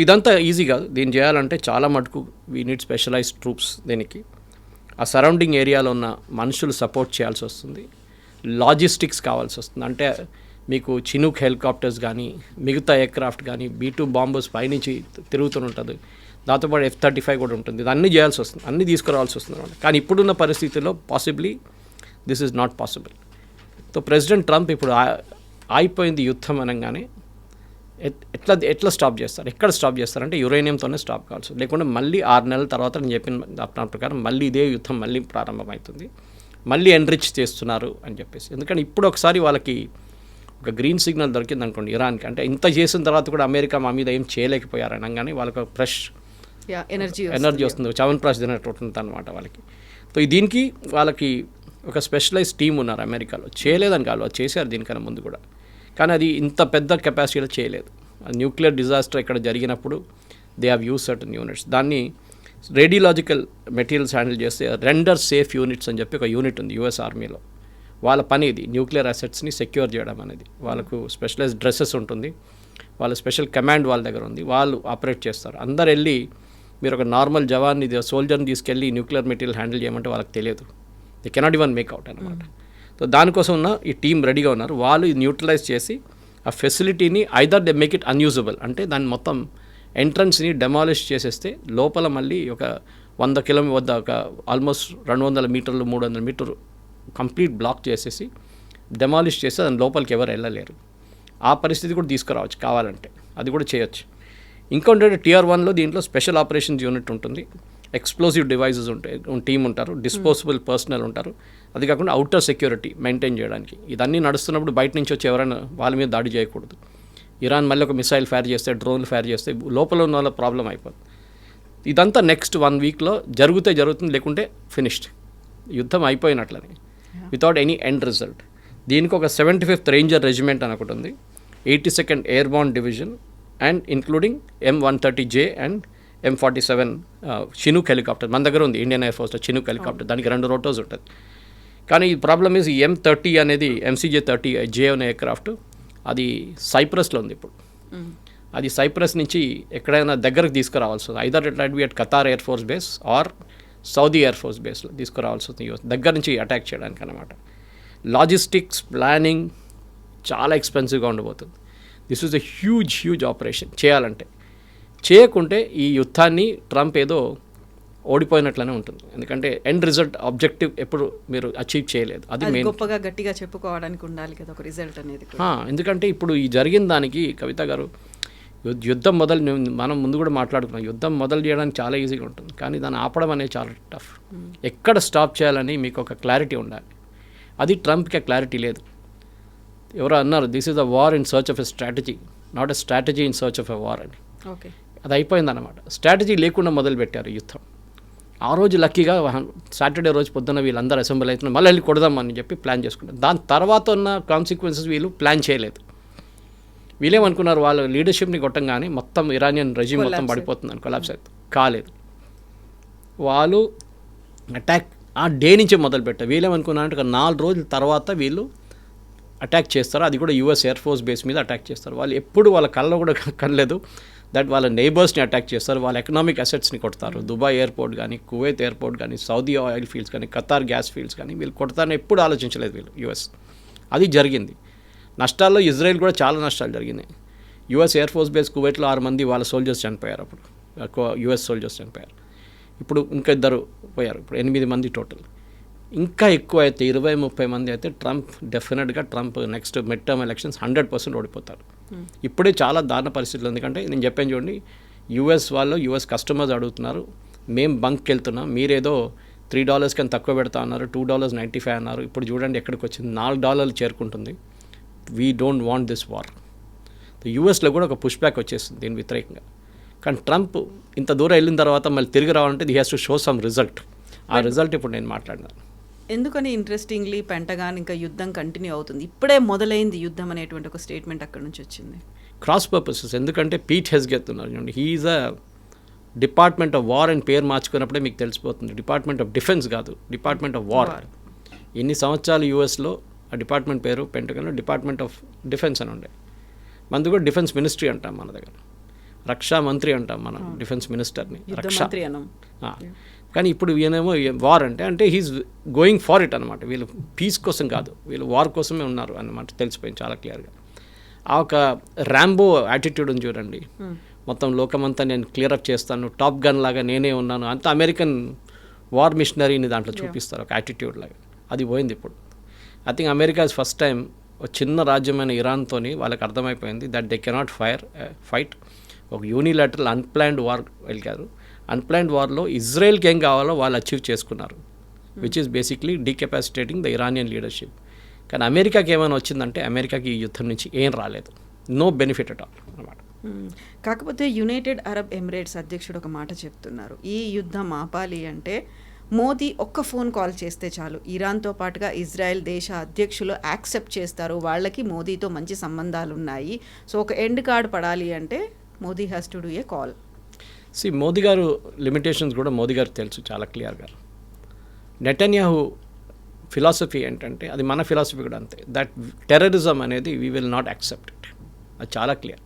ఇదంతా ఈజీ కాదు. దీన్ని చేయాలంటే చాలా మటుకు వీ నీడ్ స్పెషలైజ్డ్ ట్రూప్స్. దీనికి ఆ సరౌండింగ్ ఏరియాలో ఉన్న మనుషులు సపోర్ట్ చేయాల్సి వస్తుంది. లాజిస్టిక్స్ కావాల్సి వస్తుంది. అంటే మీకు చినూక్ హెలికాప్టర్స్ కానీ మిగతా ఎయిర్క్రాఫ్ట్ కానీ B-2 బాంబర్స్ పైనుంచి తిరుగుతుంటుంది. దాంతోపాటు F-35 కూడా ఉంటుంది. ఇది అన్నీ చేయాల్సి వస్తుంది, అన్నీ తీసుకురావాల్సి వస్తుంది అనమాట. కానీ ఇప్పుడున్న పరిస్థితుల్లో possibly this is not possible. So president Trump ఇప్పుడు అయిపోయింది యుద్ధం అనగానే ఎట్లా స్టాప్ చేస్తారు, ఎక్కడ స్టాప్ చేస్తారంటే యురేనియంతోనే స్టాప్ కావాల్సి. లేకుంటే మళ్ళీ 6 నెలల తర్వాత నేను చెప్పిన దాని ప్రకారం మళ్ళీ ఇదే యుద్ధం మళ్ళీ ప్రారంభమవుతుంది. మళ్ళీ ఎన్రిచ్ చేస్తున్నారు అని చెప్పేసి. ఎందుకంటే ఇప్పుడు ఒకసారి వాళ్ళకి ఒక గ్రీన్ సిగ్నల్ దొరికింది అనుకోండి ఇరాన్కి, అంటే ఇంత చేసిన తర్వాత కూడా అమెరికా మా మీద ఏం చేయలేకపోయారు అనగానే వాళ్ళకి ఒక ఫ్రెష్ ఎనర్జీ వస్తుంది. చవన్ప్రాష్ తినట్టు ఉంటుంది అనమాట వాళ్ళకి. సో దీనికి వాళ్ళకి ఒక స్పెషలైజ్ టీం ఉన్నారు అమెరికాలో. చేయలేదని కాదు, అది చేశారు దీనికన్నా ముందు కూడా. కానీ అది ఇంత పెద్ద కెపాసిటీలో చేయలేదు. న్యూక్లియర్ డిజాస్టర్ ఇక్కడ జరిగినప్పుడు they have use certain units. దాన్ని రేడియలాజికల్ మెటీరియల్స్ హ్యాండిల్ చేస్తే రెండర్ సేఫ్ యూనిట్స్ అని చెప్పి ఒక యూనిట్ ఉంది యూఎస్ ఆర్మీలో. వాళ్ళ పని ఇది న్యూక్లియర్ అసెట్స్ని సెక్యూర్ చేయడం అనేది. వాళ్ళకు స్పెషలైజ్డ్ డ్రెస్సెస్ ఉంటుంది, వాళ్ళ స్పెషల్ కమాండ్ వాళ్ళ దగ్గర ఉంది, వాళ్ళు ఆపరేట్ చేస్తారు. అందరు వెళ్ళి మీరు ఒక నార్మల్ జవాన్ని సోల్జర్ని తీసుకెళ్ళి న్యూక్లియర్ మెటీరియల్ హ్యాండిల్ చేయమంటే వాళ్ళకి తెలియదు. They cannot even make out అనమాట. సో దానికోసం ఉన్న ఈ టీం రెడీగా ఉన్నారు. వాళ్ళు న్యూట్రలైజ్ చేసి ఆ ఫెసిలిటీని either they make it unusable, అంటే దాన్ని మొత్తం ఎంట్రన్స్ని డెమాలిష్ చేసేస్తే లోపల మళ్ళీ ఒక 100 కిలోమీటర్ వద్ద ఒక ఆల్మోస్ట్ 200 మీటర్లు 300 మీటర్లు కంప్లీట్ బ్లాక్ చేసేసి డెమాలిష్ చేస్తే దాని లోపలికి ఎవరు వెళ్ళలేరు. ఆ పరిస్థితి కూడా తీసుకురావచ్చు కావాలంటే, అది కూడా చేయొచ్చు. ఇంకొంటే Tier 1లో దీంట్లో స్పెషల్ ఆపరేషన్స్ యూనిట్ ఉంటుంది, ఎక్స్ప్లోజివ్ డివైజెస్ ఉంటాయి, టీం ఉంటారు, డిస్పోజబుల్ పర్సనల్ ఉంటారు. అది కాకుండా అవుటర్ సెక్యూరిటీ మెయింటైన్ చేయడానికి. ఇదన్నీ నడుస్తున్నప్పుడు బయట నుంచి వచ్చి ఎవరైనా వాళ్ళ మీద దాడి చేయకూడదు. ఇరాన్ మళ్ళీ ఒక మిసైల్ ఫైర్ చేస్తే, డ్రోన్లు ఫైర్ చేస్తే లోపల ఉన్న వాళ్ళ ప్రాబ్లం అయిపోతుంది. ఇదంతా నెక్స్ట్ 1 వీక్లో జరుగుతుంది, లేకుంటే ఫినిష్డ్, యుద్ధం అయిపోయినట్లని, వితౌట్ ఎనీ ఎండ్ రిజల్ట్. దీనికి ఒక 75th రేంజర్ రెజిమెంట్ అని ఒకటి ఉంది, 82nd airborne division and including M130J and M47 Chinook helicopter మన దగ్గర ఉంది. ఇండియన్ ఎయిర్ ఫోర్స్లో చినూక్ హెలికాప్టర్, దానికి 2 రోటర్స్ ఉంటుంది. కానీ ఈ ప్రాబ్లమ్ ఈజ్ ఈ M30 అనేది MCJ-30J అనే ఎయిర్క్రాఫ్ట్ అది సైప్రస్లో ఉంది ఇప్పుడు. అది సైప్రస్ నుంచి ఎక్కడైనా దగ్గరకు తీసుకురావాల్సి వస్తుంది. Either it be at Qatar air force base or Saudi air force బేస్లో తీసుకురావాల్సి వస్తుంది యూఎస్ దగ్గర నుంచి అటాక్ చేయడానికి అనమాట. లాజిస్టిక్స్ ప్లానింగ్ చాలా ఎక్స్పెన్సివ్గా ఉండబోతుంది. This is a huge operation చేయాలంటే. చేయకుంటే ఈ యుద్ధాన్ని ట్రంప్ ఏదో ఓడిపోయినట్లనే ఉంటుంది. ఎందుకంటే ఎండ్ రిజల్ట్ ఆబ్జెక్టివ్ ఎప్పుడు మీరు అచీవ్ చేయలేదు. అది మెయిన్. గొప్పగా గట్టిగా చెప్పుకోవడానికి ఉండాలి కదా ఒక రిజల్ట్ అనేది. ఎందుకంటే ఇప్పుడు ఈ జరిగిన దానికి కవిత గారు, యుద్ధం మనం ముందు కూడా మాట్లాడుకున్నాం, యుద్ధం మొదలు చేయడానికి చాలా ఈజీగా ఉంటుంది, కానీ దాన్ని ఆపడం అనేది చాలా టఫ్. ఎక్కడ స్టాప్ చేయాలని మీకు ఒక క్లారిటీ ఉండాలి. అది ట్రంప్కి క్లారిటీ లేదు. ఎవరో అన్నారు, this is a war in search of a strategy, not a strategy in search of a war అని. ఓకే, అది అయిపోయిందన్నమాట. స్ట్రాటజీ లేకుండా మొదలుపెట్టారు యుద్ధం. ఆ రోజు లక్కీగా సాటర్డే రోజు పొద్దున్న వీళ్ళందరూ అసెంబ్లీ అవుతున్నారు, మళ్ళీ వెళ్ళి కొడదామని చెప్పి ప్లాన్ చేసుకుంటారు. దాని తర్వాత ఉన్న కాన్సిక్వెన్సెస్ వీళ్ళు ప్లాన్ చేయలేదు. వీళ్ళేమనుకున్నారు, వాళ్ళ లీడర్షిప్ని కొట్టంగానే మొత్తం ఇరానియన్ రెజిమ్ మొత్తం పడిపోతుందని, కొలాప్స్ అవుతుంది. కాలేదు. వాళ్ళు అటాక్ ఆ డే నుంచే మొదలుపెట్టారు. వీళ్ళేమనుకున్నారంటే ఒక 4 రోజుల తర్వాత వీళ్ళు అటాక్ చేస్తారు. అది కూడా యుఎస్ ఎయిర్ ఫోర్స్ బేస్ మీద అటాక్ చేస్తారు. వాళ్ళు ఎప్పుడు వాళ్ళ కళ్ళలో కూడా కనలేదు దట్ వాళ్ళ నైబర్స్ని అటాక్ చేస్తారు, వాళ్ళ ఎకనామిక్ అసెట్స్ని కొడతారు. దుబాయ్ ఎయిర్పోర్ట్ కానీ, కువైత్ ఎయిర్పోర్ట్ కానీ, సౌదీ ఆయిల్ ఫీల్డ్స్ కానీ, ఖతార్ గ్యాస్ ఫీల్డ్స్ కానీ వీళ్ళు కొడతారని ఎప్పుడు ఆలోచించలేదు వీళ్ళు యుఎస్. అది జరిగింది. నష్టాల్లో ఇజ్రాయెల్ కూడా చాలా నష్టాలు జరిగినాయి. యుఎస్ ఎయిర్ ఫోర్స్ బేస్ కువైట్లో 6 మంది వాళ్ళ సోల్జర్స్ చనిపోయారు. అప్పుడు యుఎస్ సోల్జర్స్ చనిపోయారు. ఇప్పుడు ఇంకా 2 పోయారు. ఇప్పుడు 8 మంది టోటల్. ఇంకా ఎక్కువ అయితే 20-30 మంది అయితే డెఫినెట్గా Trump next mid term elections 100% ఓడిపోతారు. ఇప్పుడే చాలా దారుణ పరిస్థితులు. ఎందుకంటే నేను చెప్పాను చూడండి, యుఎస్ కస్టమర్స్ అడుగుతున్నారు, మేము బంక్కి వెళ్తున్నాం, మీరేదో $3 కన్నా తక్కువ పెడతా అన్నారు, $2.95 అన్నారు. ఇప్పుడు చూడండి ఎక్కడికి వచ్చింది, $4 చేరుకుంటుంది. We don't want this war. యూఎస్లో కూడా ఒక పుష్ బ్యాక్ వచ్చేస్తుంది దీని వ్యతిరేకంగా. కానీ ట్రంప్ ఇంత దూరం వెళ్ళిన తర్వాత మళ్ళీ తిరిగి రావాలంటే he has to show some result. ఆ రిజల్ట్ ఇప్పుడు నేను మాట్లాడినాను. ఎందుకని ఇంట్రెస్టింగ్లీ పెంటగాన్ ఇంకా యుద్ధం కంటిన్యూ అవుతుంది, ఇప్పుడే మొదలైంది యుద్ధం అనేటువంటి ఒక స్టేట్మెంట్ అక్కడ నుంచి వచ్చింది. Cross purposes. ఎందుకంటే పీట్ హెస్గెత్ ఉన్నారు చూడండి, he is a department of war అని పేరు మార్చుకున్నప్పుడే మీకు తెలిసిపోతుంది. డిపార్ట్మెంట్ ఆఫ్ డిఫెన్స్ కాదు, డిపార్ట్మెంట్ ఆఫ్ వార్. ఎన్ని సంవత్సరాలు యూఎస్లో ఆ డిపార్ట్మెంట్ పేరు పెంటగాన్లో డిపార్ట్మెంట్ ఆఫ్ డిఫెన్స్ అని ఉండే. మనది కూడా డిఫెన్స్ మినిస్ట్రీ అంటాం మన దగ్గర, రక్షా మంత్రి అంటాం మనం డిఫెన్స్ మినిస్టర్ని, రక్షా. కానీ ఇప్పుడు ఈయనేమో వార్ అంటే హీస్ గోయింగ్ ఫార్ ఇట్ అనమాట. వీళ్ళు పీస్ కోసం కాదు, వీళ్ళు వార్ కోసమే ఉన్నారు అన్నమాట తెలిసిపోయింది చాలా క్లియర్గా. ఆ ఒక ర్యాంబో యాటిట్యూడ్ ఉంది చూడండి, మొత్తం లోకమంతా నేను క్లియరప్ చేస్తాను, టాప్ గన్ లాగా నేనే ఉన్నాను, అంత అమెరికన్ వార్ మిషనరీని దాంట్లో చూపిస్తారు ఒక యాటిట్యూడ్ లాగా. అది పోయింది ఇప్పుడు. I think America first time ఒక చిన్న రాజ్యమైన ఇరాన్తోని వాళ్ళకి అర్థమైపోయింది దట్ దే కెనాట్ ఫైట్. ఒక యూనిలాటరల్ అన్ప్లాన్డ్ వార్ వెళ్ళారు. అన్ప్లాన్డ్ వార్లో ఇజ్రాయెల్కి ఏం కావాలో వాళ్ళు అచీవ్ చేసుకున్నారు, which is basically decapacitating the Iranian leadership. కానీ అమెరికాకి ఏమైనా వచ్చిందంటే అమెరికాకి ఈ యుద్ధం నుంచి ఏం రాలేదు, నో బెనిఫిట్ అట్ ఆల్ అనమాట. కాకపోతే యునైటెడ్ అరబ్ ఎమిరేట్స్ అధ్యక్షుడు ఒక మాట చెప్తున్నారు, ఈ యుద్ధం ఆపాలి అంటే మోదీ ఒక్క ఫోన్ కాల్ చేస్తే చాలు, ఇరాన్తో పాటుగా ఇజ్రాయెల్ దేశ అధ్యక్షులు యాక్సెప్ట్ చేస్తారు, వాళ్ళకి మోదీతో మంచి సంబంధాలు ఉన్నాయి, సో ఒక ఎండ్ కార్డ్ పడాలి అంటే Modi has to do a call. Modi గారు లిమిటేషన్స్ కూడా మోదీ గారు తెలుసు చాలా క్లియర్గా. నెటన్యాహు ఫిలాసఫీ ఏంటంటే అది మన ఫిలాసఫీ కూడా అంతే, దట్ టెర్రరిజం అనేది we will not accept it, అది చాలా క్లియర్.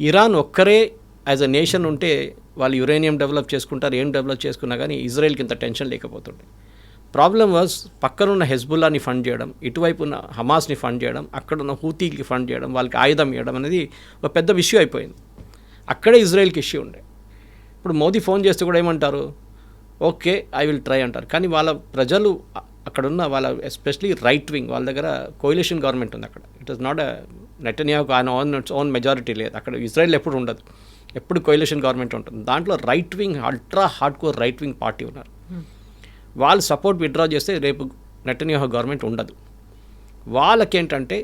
ఇరాన్ ఒక్కరే యాజ్ అ నేషన్ ఉంటే వాళ్ళు యురేనియం డెవలప్ చేసుకుంటారు, ఏం డెవలప్ చేసుకున్నా కానీ ఇజ్రాయెల్కి ఇంత టెన్షన్ లేకపోతుండే. ప్రాబ్లం వాజ్ పక్కనున్న హెజ్బుల్లాని ఫండ్ చేయడం, ఇటువైపు ఉన్న హమాస్ని ఫండ్ చేయడం, అక్కడున్న హూతీకి ఫండ్ చేయడం, వాళ్ళకి ఆయుధం ఇవ్వడం అనేది ఒక పెద్ద ఇష్యూ అయిపోయింది. అక్కడే ఇజ్రాయెల్కి ఇష్యూ ఉండే. ఇప్పుడు మోదీ ఫోన్ చేస్తే కూడా ఏమంటారు, ఓకే ఐ విల్ ట్రై అంటారు. కానీ వాళ్ళ ప్రజలు అక్కడున్న వాళ్ళ ఎస్పెషలీ రైట్ వింగ్ వాళ్ళ దగ్గర కోయిలేషన్ గవర్నమెంట్ ఉంది అక్కడ. ఇట్ ఈస్ నాట్ నెటన్యాహుకు ఆయన ఓన్ మెజారిటీ లేదు అక్కడ. ఇజ్రాయెల్ ఎప్పుడు ఉండదు, ఎప్పుడు కోయిలేషన్ గవర్నమెంట్ ఉంటుంది. దాంట్లో right wing ultra hard core right wing party ఉన్నారు. వాళ్ళు సపోర్ట్ విత్డ్రా చేస్తే రేపు నెటన్యాహు గవర్నమెంట్ ఉండదు. వాళ్ళకేంటంటే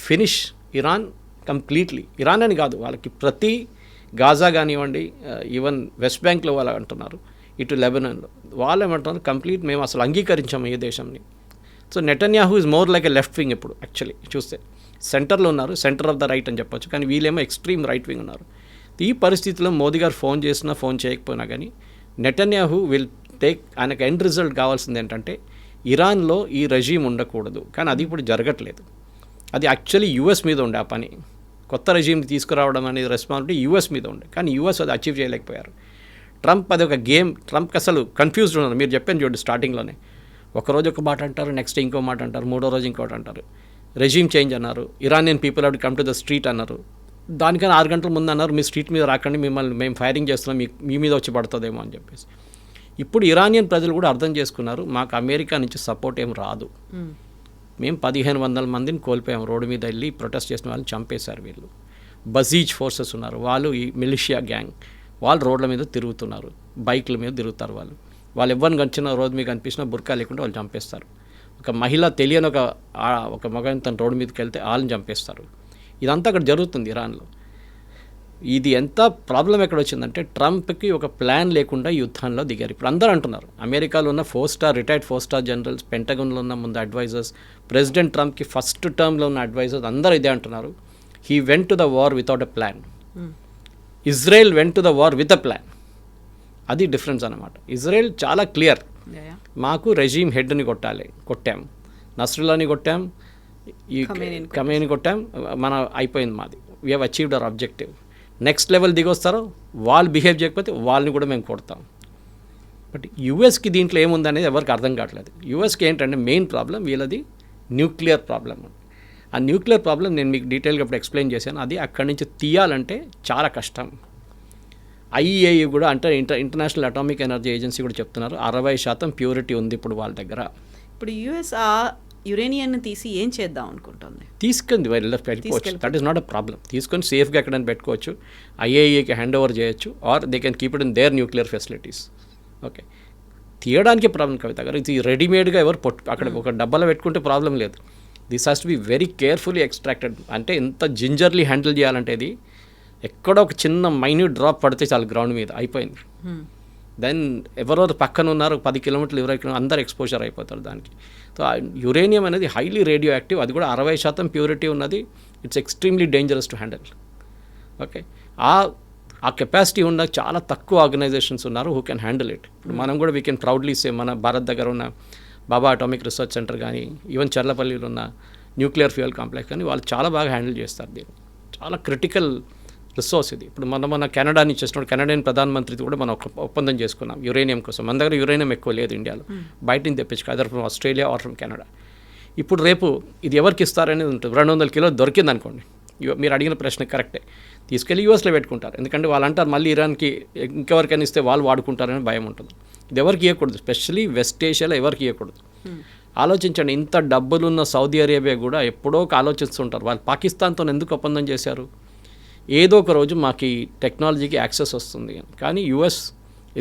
ఫినిష్ ఇరాన్ కంప్లీట్లీ. ఇరాన్ అని కాదు, వాళ్ళకి ప్రతి గాజా కానివ్వండి, ఈవెన్ వెస్ట్ బ్యాంక్లో వాళ్ళు అంటున్నారు, ఇటు లెబనాన్లో వాళ్ళు ఏమంటున్నారు, కంప్లీట్ మేము అసలు అంగీకరించాము ఏ దేశంని. So Netanyahu is more like a left wing ఇప్పుడు యాక్చువల్లీ చూస్తే. సెంటర్లో ఉన్నారు, సెంటర్ ఆఫ్ ద రైట్ అని చెప్పొచ్చు, కానీ వీళ్ళేమో ఎక్స్ట్రీమ్ రైట్ వింగ్ ఉన్నారు. ఈ పరిస్థితిలో మోదీ గారు ఫోన్ చేసినా ఫోన్ చేయకపోయినా కానీ నెటన్యాహు విల్ టేక్, ఆయనకు ఎండ్ రిజల్ట్ కావాల్సింది ఏంటంటే ఇరాన్లో ఈ రెజీమ్ ఉండకూడదు. కానీ అది ఇప్పుడు జరగట్లేదు. అది యాక్చువల్లీ యూఎస్ మీద ఉండే ఆ పని. కొత్త రెజీమ్ని తీసుకురావడం అనేది రెస్పాన్సిబిలిటీ యూఎస్ మీద ఉండే, కానీ యూఎస్ అది అచీవ్ చేయలేకపోయారు. ట్రంప్ అది ఒక గేమ్. ట్రంప్కి అసలు కన్ఫ్యూజ్డ్ ఉన్నారు. మీరు చెప్పాను చూడండి స్టార్టింగ్లోనే, ఒకరోజు ఒక మాట అంటారు, నెక్స్ట్ ఇంకో మాట అంటారు, మూడో రోజు ఇంకోటి అంటారు. రెజీమ్ చేంజ్ అన్నారు, Iranian people have to come to the street అన్నారు. దానికన్నా 6 గంటల ముందు అన్నారు మీ స్ట్రీట్ మీద రాకండి, మిమ్మల్ని మేము ఫైరింగ్ చేస్తున్నాం, మీ మీద వచ్చి పడుతుందేమో అని చెప్పేసి. ఇప్పుడు ఇరానియన్ ప్రజలు కూడా అర్థం చేసుకున్నారు, మాకు అమెరికా నుంచి సపోర్ట్ ఏం రాదు. మేము 1500 మందిని కోల్పోయాం. రోడ్డు మీద వెళ్ళి ప్రొటెస్ట్ చేసిన వాళ్ళని చంపేశారు వీళ్ళు. బజీజ్ ఫోర్సెస్ ఉన్నారు, వాళ్ళు ఈ మిలిషియా గ్యాంగ్, వాళ్ళు రోడ్ల మీద తిరుగుతున్నారు, బైక్ల మీద తిరుగుతారు. వాళ్ళు ఎవరిని కనిచిన రోడ్డు మీద కనిపించినా బుర్కా లేకుండా వాళ్ళు చంపేస్తారు. ఒక మహిళ తెలియని ఒక మగని తన రోడ్డు మీదకి వెళ్తే వాళ్ళని చంపేస్తారు. ఇదంతా అక్కడ జరుగుతుంది ఇరాన్లో. ఇది ఎంత ప్రాబ్లం ఎక్కడ వచ్చిందంటే ట్రంప్కి ఒక ప్లాన్ లేకుండా యుద్ధంలో దిగారు. ఇప్పుడు అందరూ అంటున్నారు, అమెరికాలో ఉన్న రిటైర్డ్ 4-స్టార్ జనరల్స్, పెంటగన్లో ఉన్న ముందు అడ్వైజర్స్, ప్రెసిడెంట్ ట్రంప్కి ఫస్ట్ టర్మ్లో ఉన్న అడ్వైజర్స్ అందరూ ఇదే అంటున్నారు, he went to the war without a plan. Israel went to the war with a plan. అది డిఫరెన్స్ అనమాట. ఇజ్రాయెల్ చాలా క్లియర్, మాకు రెజీమ్ హెడ్ని కొట్టాం, నస్రుల్లాని కొట్టాం, ఈ ఖమేని కొట్టాం, అయిపోయింది మాది, we have achieved our objective. Next level దిగొస్తారో వాళ్ళు బిహేవ్ చేయకపోతే వాళ్ళని కూడా మేము కొడతాం. బట్ యూఎస్కి దీంట్లో ఏముందనేది ఎవరికి అర్థం కావట్లేదు. యూఎస్కి ఏంటంటే మెయిన్ ప్రాబ్లం వీళ్ళది న్యూక్లియర్ ప్రాబ్లం. ఆ న్యూక్లియర్ ప్రాబ్లం నేను మీకు డీటెయిల్గా ఇప్పుడు ఎక్స్ప్లెయిన్ చేశాను. అది అక్కడి నుంచి తీయాలంటే చాలా కష్టం. ఐఈఏఈ కూడా అంటే ఇంటర్నేషనల్ అటామిక్ ఎనర్జీ ఏజెన్సీ కూడా చెప్తున్నారు 60% ప్యూరిటీ ఉంది ఇప్పుడు వాళ్ళ దగ్గర. ఇప్పుడు యుఎస్ ఆ యురేనియన్ని తీసి ఏం చేద్దాం అనుకుంటుంది? తీసుకుంది పెట్టుకోవచ్చు, that is not a problem. తీసుకొని సేఫ్గా ఎక్కడైనా పెట్టుకోవచ్చు, ఐఏఈకి హ్యాండ్ ఓవర్ చేయొచ్చు, or they can keep it in their nuclear facilities. Okay, తీయడానికి ప్రాబ్లం కవిత గారు. ఇది రెడీమేడ్గా ఎవరు అక్కడ ఒక డబ్బాలో పెట్టుకుంటే ప్రాబ్లం లేదు. This has to be very carefully extracted. అంటే ఎంత జింజర్లీ హ్యాండిల్ చేయాలంటే ఇది ఎక్కడో ఒక చిన్న మైన్యూట్ డ్రాప్ పడితే చాలు గ్రౌండ్ మీద అయిపోయింది. దెన్ ఎవరెవరు పక్కన ఉన్నారు 10 కిలోమీటర్లు 20 కిలోమీటర్లు అందరు ఎక్స్పోజర్ అయిపోతారు దానికి. సో యురేనియం అనేది హైలీ రేడియో యాక్టివ్, అది కూడా 60% ప్యూరిటీ ఉన్నది. It's extremely dangerous to handle. Okay, ఆ కెపాసిటీ ఉన్న చాలా తక్కువ ఆర్గనైజేషన్స్ ఉన్నారు హూ కెన్ హ్యాండిల్ ఇట్. ఇప్పుడు మనం కూడా వీ కెన్ ప్రౌడ్లీ సే మన భారత్ దగ్గర ఉన్న బాబా అటామిక్ రీసెర్చ్ సెంటర్ కానీ, ఈవెన్ చర్లపల్లిలో ఉన్న న్యూక్లియర్ ఫ్యూయల్ కాంప్లెక్స్ కానీ వాళ్ళు చాలా బాగా హ్యాండిల్ చేస్తారు దీన్ని. చాలా క్రిటికల్ రిసోర్స్ ఇది. ఇప్పుడు మన కెనడాని చేస్తున్నాడు, కెనడియన్ ప్రధానమంత్రితో కూడా మనం ఒప్పందం చేసుకున్నాం యురేనియం కోసం. మన దగ్గర యురేనియం ఎక్కువ లేదు ఇండియాలో, బయట నుంచి తెప్పించుకో, other from Australia or from Canada. ఇప్పుడు రేపు ఇది ఎవరికి ఇస్తారనేది ఉంటుంది. 200 కిలోలు దొరికింది అనుకోండి, మీరు అడిగిన ప్రశ్న కరెక్టే, తీసుకెళ్ళి యూఎస్లో పెట్టుకుంటారు. ఎందుకంటే వాళ్ళు అంటారు మళ్ళీ ఇరాన్కి ఇంకెవరికైనా ఇస్తే వాళ్ళు వాడుకుంటారని భయం ఉంటుంది. ఇది ఎవరికి ఇవ్వకూడదు, స్పెషల్లీ వెస్ట్ ఏషియాలో ఎవరికి ఇవ్వకూడదు. ఆలోచించండి, ఇంత డబ్బులున్న సౌదీ అరేబియా కూడా ఎప్పుడో ఒక ఆలోచిస్తుంటారు, వాళ్ళు పాకిస్తాన్తో ఎందుకు ఒప్పందం చేశారు, ఏదో ఒక రోజు మాకు ఈ టెక్నాలజీకి యాక్సెస్ వస్తుంది అని. కానీ US,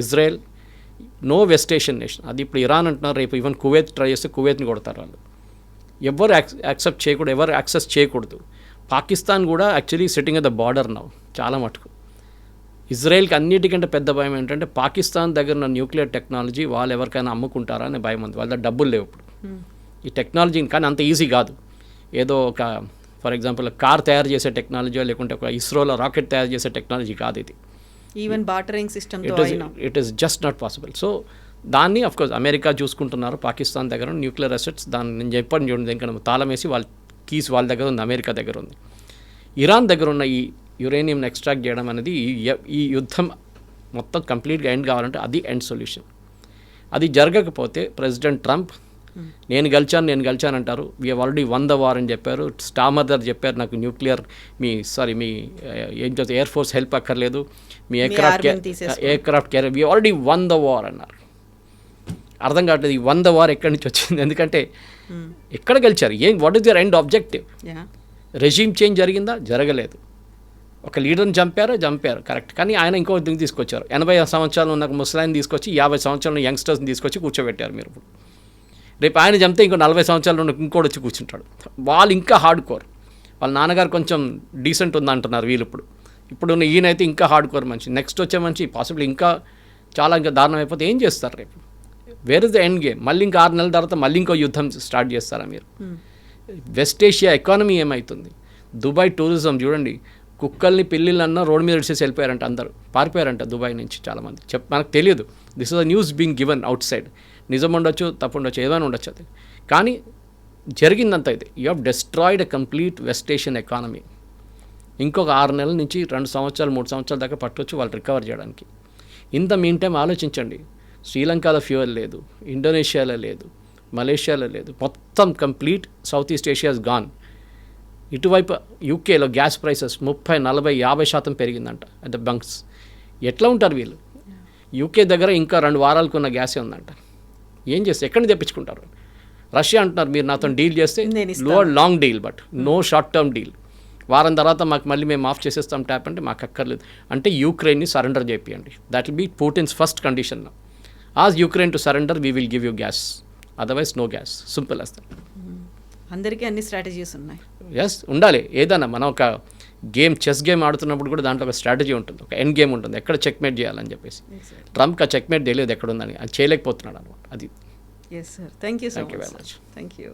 Israel, no West Asian nation. అది ఇప్పుడు ఇరాన్ అంటున్నారు, రేపు ఈవెన్ కువైత్ ట్రై చేస్తే కువైత్ని కొడతారు వాళ్ళు. ఎవరు యాక్సెప్ట్ చేయకూడదు, ఎవరు యాక్సెస్ చేయకూడదు. పాకిస్తాన్ కూడా actually sitting at the border now చాలా మటుకు. ఇజ్రాయెల్కి అన్నిటికంటే పెద్ద భయం ఏంటంటే పాకిస్తాన్ దగ్గర ఉన్న న్యూక్లియర్ టెక్నాలజీ వాళ్ళు ఎవరికైనా అమ్ముకుంటారా అనే భయం ఉంది. వాళ్ళ డబ్బులు లేవు ఇప్పుడు ఈ టెక్నాలజీని. కానీ అంత ఈజీ కాదు. ఏదో ఒక ఫర్ ఎగ్జాంపుల్ కార్ తయారు చేసే టెక్నాలజీ లేకుంటే ఒక ఇస్రోలో రాకెట్ తయారు చేసే టెక్నాలజీ కాదు ఇది. Even bartering system it is just not possible. So దాన్ని అఫ్కోర్స్ అమెరికా చూసుకుంటున్నారు. పాకిస్తాన్ దగ్గర న్యూక్లియర్ అసెట్స్, దాన్ని నేను చెప్పాను చూడండి, ఇంకా తాళం వేసి వాళ్ళ కీస్ వాళ్ళ దగ్గర ఉంది, అమెరికా దగ్గర ఉంది. ఇరాన్ దగ్గర ఉన్న ఈ యురేనియంని ఎక్స్ట్రాక్ట్ చేయడం అనేది ఈ యుద్ధం మొత్తం కంప్లీట్గా ఎండ్ కావాలంటే అది ఎండ్ సొల్యూషన్. అది జరగకపోతే ప్రెసిడెంట్ ట్రంప్ నేను గెలిచాను అంటారు. We have already won the war అని చెప్పారు. స్టామర్దర్ చెప్పారు నాకు న్యూక్లియర్ మీ ఏం చేస్తే ఎయిర్ ఫోర్స్ హెల్ప్ అక్కర్లేదు, మీ aircraft carrier we already won the war అన్నారు. అర్థం కావట్లేదు ఈ వన్ ద వార్ ఎక్కడి నుంచి వచ్చింది. ఎందుకంటే ఎక్కడ గెలిచారు, what is your end objective? Regime change జరిగిందా? జరగలేదు. ఒక లీడర్ని చంపారు కరెక్ట్, కానీ ఆయన ఇంకో దీన్ని తీసుకొచ్చారు. 80 సంవత్సరాలు ఉన్న ముసలాయిని తీసుకొచ్చి 50 సంవత్సరాల యంగ్స్టర్స్ని తీసుకొచ్చి కూర్చోబెట్టారు మీరు. ఇప్పుడు రేపు ఆయన చంపితే ఇంకో 40 సంవత్సరాలు ఉన్న ఇంకోటి వచ్చి కూర్చుంటాడు. వాళ్ళు ఇంకా హార్డ్ కోర్. వాళ్ళ నాన్నగారు కొంచెం డీసెంట్ ఉందంటున్నారు వీళ్ళు. ఇప్పుడు ఉన్న ఈయనైతే ఇంకా హార్డ్ కోర్ మనిషి. నెక్స్ట్ వచ్చే మనిషి పాసిబుల్ ఇంకా దారుణం అయిపోతే ఏం చేస్తారు రేపు? Where is the end game? మళ్ళీ ఇంకా 6 నెలల తర్వాత మళ్ళీ ఇంకో యుద్ధం స్టార్ట్ చేస్తారా మీరు? వెస్ట్ ఏషియా ఎకానమీ ఏమవుతుంది? దుబాయ్ టూరిజం చూడండి, కుక్కల్ని పిల్లిలన్నా రోడ్ మీద విడిచేసి వెళ్ళిపోయారంట, అందరూ పారిపోయారంట దుబాయ్ నుంచి చాలామంది. మనకు తెలియదు. This is the news being given out side. నిజం ఉండొచ్చు, తప్పు ఉండొచ్చు, ఏదైనా ఉండొచ్చు అది, కానీ జరిగిందంతా ఇది. You have destroyed a complete west Asian economy. ఇంకొక 6 నెలల నుంచి 2 సంవత్సరాలు 3 సంవత్సరాల దాకా పట్టవచ్చు వాళ్ళు రికవర్ చేయడానికి. ఇంత మీన్ టైం ఆలోచించండి, శ్రీలంకలో ఫ్యూయల్ లేదు, ఇండోనేషియాలో లేదు, మలేషియాలో లేదు, మొత్తం complete south east Asia is gone. ఇటువైపు యూకేలో గ్యాస్ ప్రైసెస్ 30, 40, 50% పెరిగిందంట అట్ ద బంక్స్. ఎట్లా ఉంటారు వీళ్ళు? యూకే దగ్గర ఇంకా 2 వారాలకు ఉన్న గ్యాసే ఉందంట. ఏం చేస్తే ఎక్కడి నుంచి తెప్పించుకుంటారు? రష్యా అంటున్నారు మీరు నాతో డీల్ చేస్తే long deal, but no short term deal. వారం తర్వాత మాకు మళ్ళీ మేము ఆఫ్ చేసేస్తాం ట్యాప్ అంటే మాకు అక్కర్లేదు. అంటే యూక్రెయిన్ని సరెండర్ చేపియండి. That will be Putin's first condition. Ask Ukraine to surrender we will give you gas, otherwise no gas. Simple as that. అందరికీ అన్ని స్ట్రాటజీస్ ఉన్నాయి. ఎస్, ఉండాలి. ఏదైనా మనం ఒక చెస్ గేమ్ ఆడుతున్నప్పుడు కూడా దాంట్లో ఒక స్ట్రాటజీ ఉంటుంది, ఒక ఎండ్ గేమ్ ఉంటుంది, ఎక్కడ చెక్మేట్ చేయాలని చెప్పేసి. ట్రంప్కి ఆ చెక్మేట్ తెలియదు ఎక్కడ ఉందని, అది చేయలేకపోతున్నాడు అనమాట. అది. Yes sir, thank you so much. Thank you.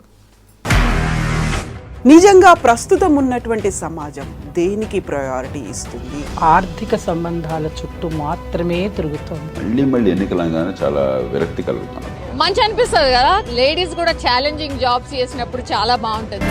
నిజంగా ప్రస్తుతం ఉన్నటువంటి సమాజం దేనికి ప్రయారిటీ ఇస్తుంది? ఆర్థిక సంబంధాల చుట్టూ మాత్రమే తిరుగుతోంది. మళ్ళీ ఎన్నికలంగానే చాలా విరక్తి కలుగుతాను. మంచి అనిపిస్తుంది కదా, లేడీస్ కూడా ఛాలెంజింగ్ జాబ్స్ చేసినప్పుడు చాలా బాగుంటుంది.